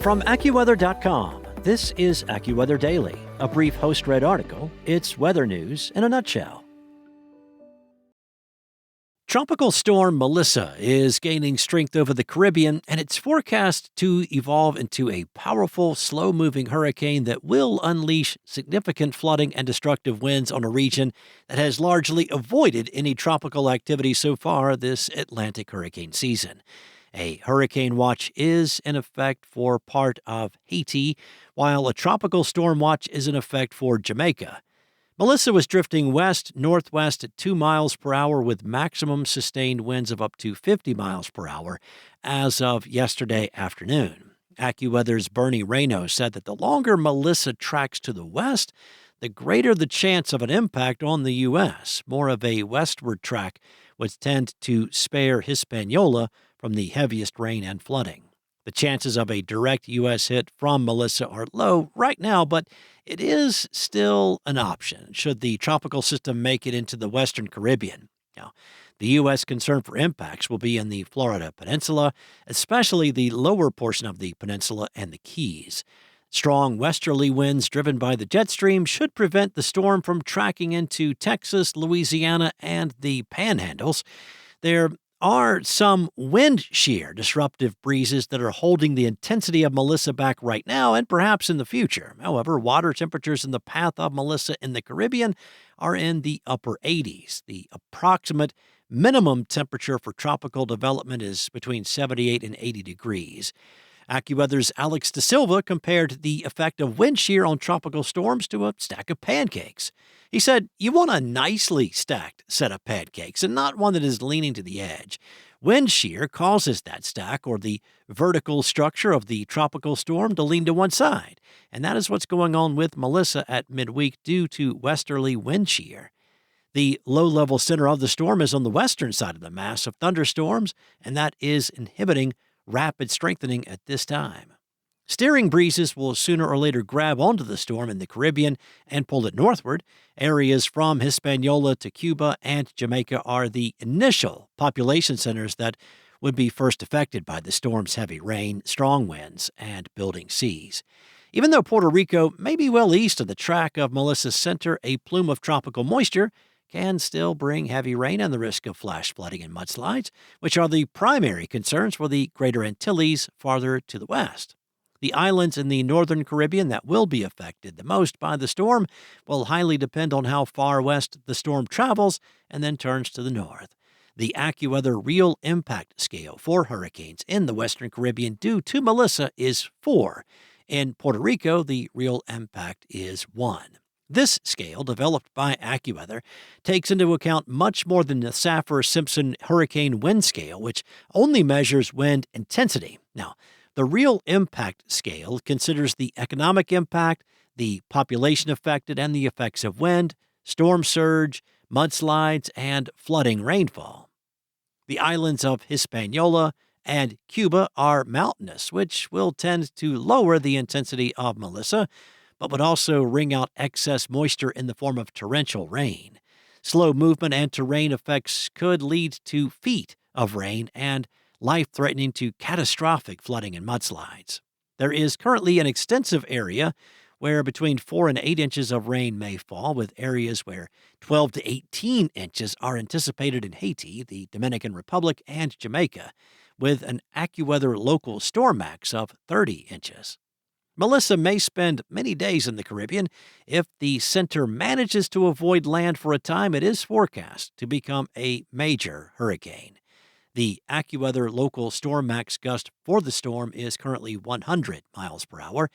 From AccuWeather.com, this is AccuWeather Daily, a brief host-read article. It's weather news in a nutshell. Tropical storm Melissa is gaining strength over the Caribbean, and it's forecast to evolve into a powerful, slow-moving hurricane that will unleash significant flooding and destructive winds on a region that has largely avoided any tropical activity so far this Atlantic hurricane season. A hurricane watch is in effect for part of Haiti, while a tropical storm watch is in effect for Jamaica. Melissa was drifting west-northwest at 2 miles per hour with maximum sustained winds of up to 50 miles per hour as of yesterday afternoon. AccuWeather's Bernie Reno said that the longer Melissa tracks to the west, the greater the chance of an impact on the U.S. More of a westward track would tend to spare Hispaniola from the heaviest rain and flooding. The chances of a direct U.S. hit from Melissa are low right now, but it is still an option should the tropical system make it into the western Caribbean. Now, the U.S. concern for impacts will be in the Florida Peninsula, especially the lower portion of the peninsula and the Keys. Strong westerly winds driven by the jet stream should prevent the storm from tracking into Texas, Louisiana, and the Panhandles. There are some wind shear disruptive breezes that are holding the intensity of Melissa back right now and perhaps in the future. However, water temperatures in the path of Melissa in the Caribbean are in the upper 80s. The approximate minimum temperature for tropical development is between 78 and 80 degrees. AccuWeather's Alex De Silva compared the effect of wind shear on tropical storms to a stack of pancakes. He said, "You want a nicely stacked set of pancakes and not one that is leaning to the edge. Wind shear causes that stack or the vertical structure of the tropical storm to lean to one side, and that is what's going on with Melissa at midweek due to westerly wind shear. The low-level center of the storm is on the western side of the mass of thunderstorms, and that is inhibiting rapid strengthening at this time. Steering breezes will sooner or later grab onto the storm in the Caribbean and pull it northward. Areas from Hispaniola to Cuba and Jamaica are the initial population centers that would be first affected by the storm's heavy rain, strong winds, and building seas. Even though Puerto Rico may be well east of the track of Melissa's center, a plume of tropical moisture can still bring heavy rain and the risk of flash flooding and mudslides, which are the primary concerns for the Greater Antilles farther to the west. The islands in the northern Caribbean that will be affected the most by the storm will highly depend on how far west the storm travels and then turns to the north. The AccuWeather Real Impact Scale for hurricanes in the western Caribbean due to Melissa is 4. In Puerto Rico, the real impact is 1. This scale, developed by AccuWeather, takes into account much more than the Saffir-Simpson hurricane wind scale, which only measures wind intensity. Now, the real impact scale considers the economic impact, the population affected, and the effects of wind, storm surge, mudslides, and flooding rainfall. The islands of Hispaniola and Cuba are mountainous, which will tend to lower the intensity of Melissa, but would also wring out excess moisture in the form of torrential rain. Slow movement and terrain effects could lead to feet of rain and life-threatening to catastrophic flooding and mudslides. There is currently an extensive area where between 4 and 8 inches of rain may fall, with areas where 12 to 18 inches are anticipated in Haiti, the Dominican Republic, and Jamaica, with an AccuWeather local storm max of 30 inches. Melissa may spend many days in the Caribbean. If the center manages to avoid land for a time, it is forecast to become a major hurricane. The AccuWeather local storm max gust for the storm is currently 100 miles per hour,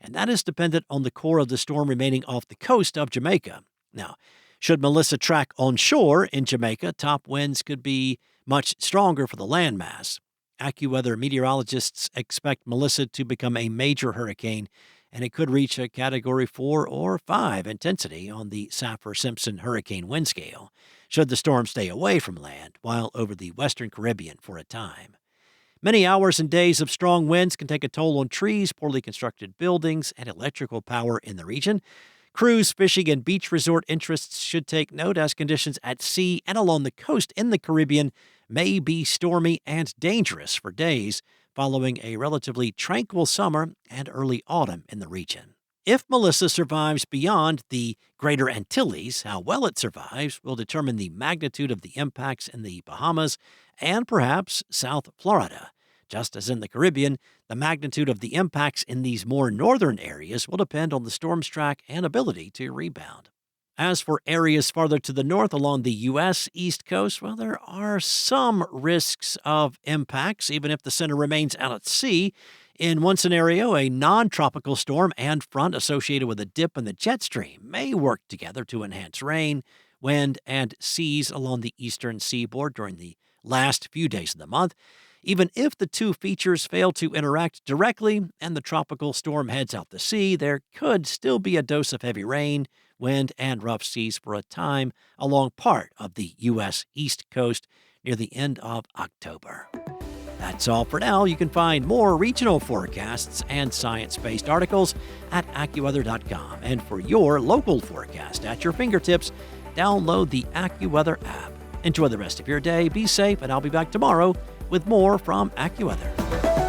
and that is dependent on the core of the storm remaining off the coast of Jamaica. Now, should Melissa track onshore in Jamaica, top winds could be much stronger for the landmass. AccuWeather meteorologists expect Melissa to become a major hurricane, and it could reach a Category 4 or 5 intensity on the Saffir-Simpson hurricane wind scale, should the storm stay away from land while over the western Caribbean for a time. Many hours and days of strong winds can take a toll on trees, poorly constructed buildings, and electrical power in the region. Cruise, fishing, and beach resort interests should take note as conditions at sea and along the coast in the Caribbean may be stormy and dangerous for days following a relatively tranquil summer and early autumn in the region. If Melissa survives beyond the Greater Antilles, how well it survives will determine the magnitude of the impacts in the Bahamas and perhaps South Florida. Just as in the Caribbean, the magnitude of the impacts in these more northern areas will depend on the storm's track and ability to rebound. As for areas farther to the north along the U.S. East Coast, well, there are some risks of impacts, even if the center remains out at sea. In one scenario, a non tropical storm and front associated with a dip in the jet stream may work together to enhance rain, wind, and seas along the eastern seaboard during the last few days of the month. Even if the two features fail to interact directly and the tropical storm heads out to sea, there could still be a dose of heavy rain, wind, and rough seas for a time along part of the U.S. East Coast near the end of October. That's all for now. You can find more regional forecasts and science-based articles at AccuWeather.com. And for your local forecast at your fingertips, download the AccuWeather app. Enjoy the rest of your day, be safe, and I'll be back tomorrow with more from AccuWeather.